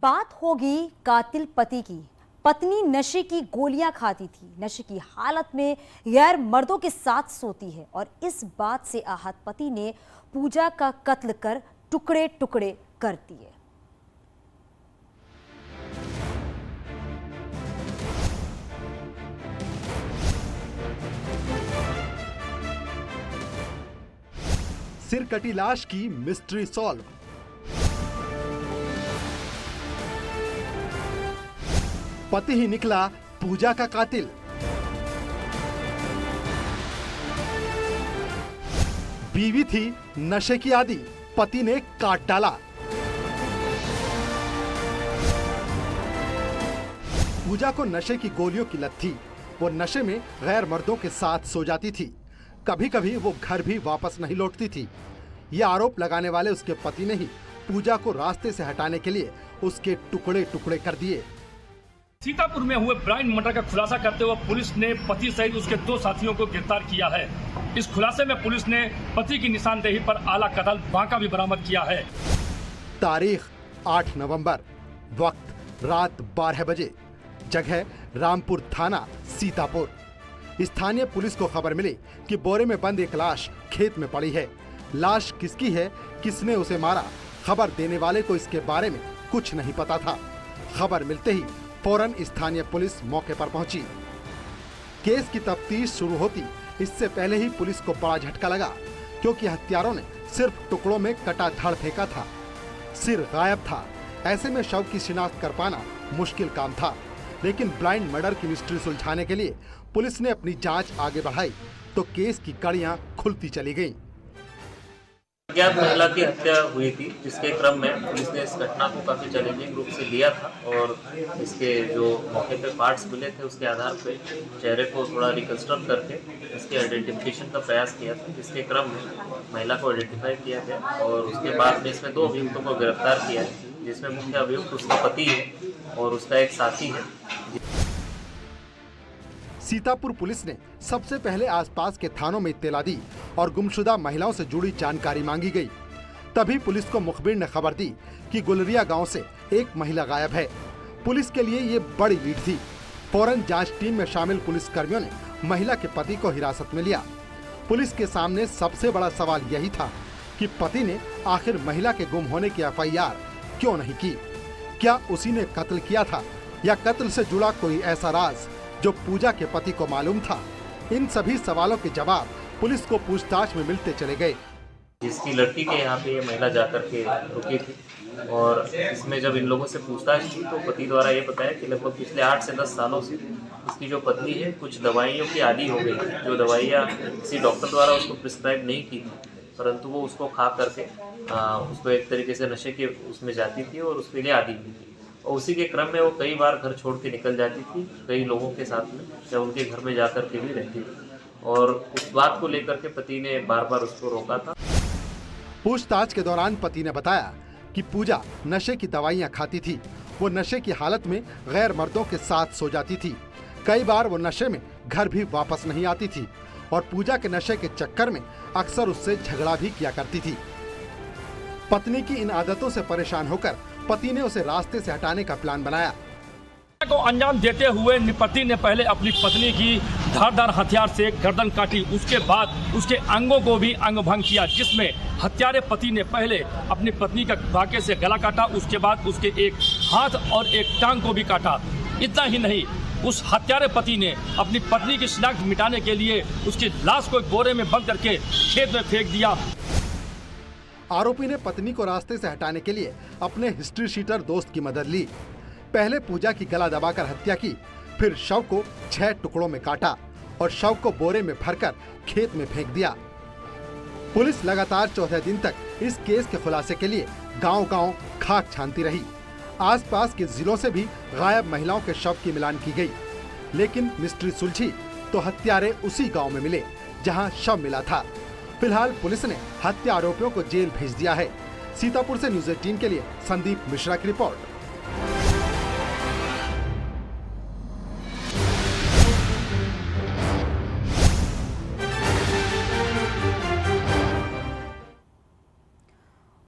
बात होगी कातिल पति की। पत्नी नशे की गोलियां खाती थी, नशे की हालत में गैर मर्दों के साथ सोती है और इस बात से आहत पति ने पूजा का कत्ल कर टुकड़े टुकड़े कर दिए। सिर कटी लाश की मिस्ट्री सॉल्व। पति ही निकला पूजा का कातिल। बीवी थी नशे की आदी, पति ने काट डाला। पूजा को नशे की गोलियों की लत थी। वो नशे में गैर मर्दों के साथ सो जाती थी। कभी कभी वो घर भी वापस नहीं लौटती थी। ये आरोप लगाने वाले उसके पति ने ही पूजा को रास्ते से हटाने के लिए उसके टुकड़े टुकड़े कर दिए। सीतापुर में हुए ब्लाइंड मर्डर का खुलासा करते हुए पुलिस ने पति सहित उसके 2 साथियों को गिरफ्तार किया है। इस खुलासे में पुलिस ने पति की निशानदेही पर आला कतल बांका भी बरामद किया है। तारीख 8 नवंबर, वक्त रात 12 बजे, जगह रामपुर थाना सीतापुर। स्थानीय पुलिस को खबर मिली कि बोरे में बंद एक लाश खेत में पड़ी है। लाश किसकी है, किसने उसे मारा, खबर देने वाले को इसके बारे में कुछ नहीं पता था। खबर मिलते ही फौरन स्थानीय पुलिस मौके पर पहुंची। केस की तफ्तीश शुरू होती इससे पहले ही पुलिस को बड़ा झटका लगा, क्योंकि हत्यारों ने सिर्फ टुकड़ों में कटा धड़ फेंका था। सिर गायब था। ऐसे में शव की शिनाख्त कर पाना मुश्किल काम था। लेकिन ब्लाइंड मर्डर की मिस्ट्री सुलझाने के लिए पुलिस ने अपनी जांच आगे बढ़ाई तो केस की कड़ियां खुलती चली गईं। अज्ञात महिला की हत्या हुई थी, जिसके क्रम में पुलिस ने इस घटना को काफी चैलेंजिंग रूप से लिया था और इसके जो मौके पे पार्ट्स मिले थे उसके आधार पे चेहरे को थोड़ा रिकंस्ट्रक्ट करके इसके आइडेंटिफिकेशन का प्रयास किया था, जिसके क्रम में महिला को आइडेंटिफाई किया गया और उसके बाद में इसमें 2 अभियुक्तों को गिरफ्तार किया है, जिसमें मुख्य अभियुक्त उसका पति है और उसका एक साथी है। सीतापुर पुलिस ने सबसे पहले आसपास के थानों में इत्तला दी और गुमशुदा महिलाओं से जुड़ी जानकारी मांगी गई। तभी पुलिस को मुखबिर ने खबर दी कि गुलरिया गांव से एक महिला गायब है। पुलिस के लिए ये बड़ी लीड थी। फौरन जांच टीम में शामिल पुलिस कर्मियों ने महिला के पति को हिरासत में लिया। पुलिस के सामने सबसे बड़ा सवाल यही था कि पति ने आखिर महिला के गुम होने की FIR क्यों नहीं की। क्या उसी ने कत्ल किया था या कत्ल से जुड़ा कोई ऐसा राज जो पूजा के पति को मालूम था। इन सभी सवालों के जवाब पुलिस को पूछताछ में मिलते चले गए। जिसकी लड़की के यहाँ पे ये महिला जाकर के रुकी थी और इसमें जब इन लोगों से पूछताछ की तो पति द्वारा ये बताया कि लगभग पिछले 8 से 10 सालों से इसकी जो पत्नी है कुछ दवाइयों की आदी हो गई, जो दवाइयाँ किसी डॉक्टर द्वारा उसको प्रिस्क्राइब नहीं की थी, परंतु वो उसको खा करके उसको एक तरीके से नशे के उसमें जाती थी और उसके लिए आदी हुई थी। और उसी के क्रम में वो कई बार घर छोड़ के निकल जाती थी, कई लोगों के साथ में या उनके घर में जाकर के भी रहती थी और उस बात को लेकर के पति ने बार बार उसको रोका था। पूछताछ के दौरान पति ने बताया कि पूजा नशे की दवाइयां खाती थी। वो नशे की हालत में गैर मर्दों के साथ सो जाती थी। कई बार वो नशे में घर भी वापस नहीं आती थी और पूजा के नशे के चक्कर में अक्सर उससे झगड़ा भी किया करती थी। पत्नी की इन आदतों से परेशान होकर पति ने उसे रास्ते से हटाने का प्लान बनाया। को अंजाम देते हुए पति ने पहले अपनी पत्नी की धारदार हथियार से गर्दन काटी, उसके बाद उसके अंगों को भी अंगभंग किया, जिसमें हत्यारे पति ने पहले अपनी पत्नी का धागे से गला काटा, उसके बाद उसके एक हाथ और एक टांग को भी काटा। इतना ही नहीं, उस हत्यारे पति ने अपनी पत्नी की शिनाख्त मिटाने के लिए उसकी लाश को एक बोरे में बंद करके खेत में फेंक दिया। आरोपी ने पत्नी को रास्ते से हटाने के लिए अपने हिस्ट्री शीटर दोस्त की मदद ली। पहले पूजा की गला दबाकर हत्या की, फिर शव को 6 टुकड़ों में काटा और शव को बोरे में भरकर खेत में फेंक दिया। पुलिस लगातार 14 दिन तक इस केस के खुलासे के लिए गांव-गांव खाक छानती रही। आसपास के जिलों से भी गायब महिलाओं के शव की मिलान की गई, लेकिन मिस्ट्री सुलझी तो हत्यारे उसी गाँव में मिले जहाँ शव मिला था। फिलहाल पुलिस ने हत्या आरोपियों को जेल भेज दिया है। सीतापुर से न्यूज़ 18 के लिए संदीप मिश्रा की रिपोर्ट।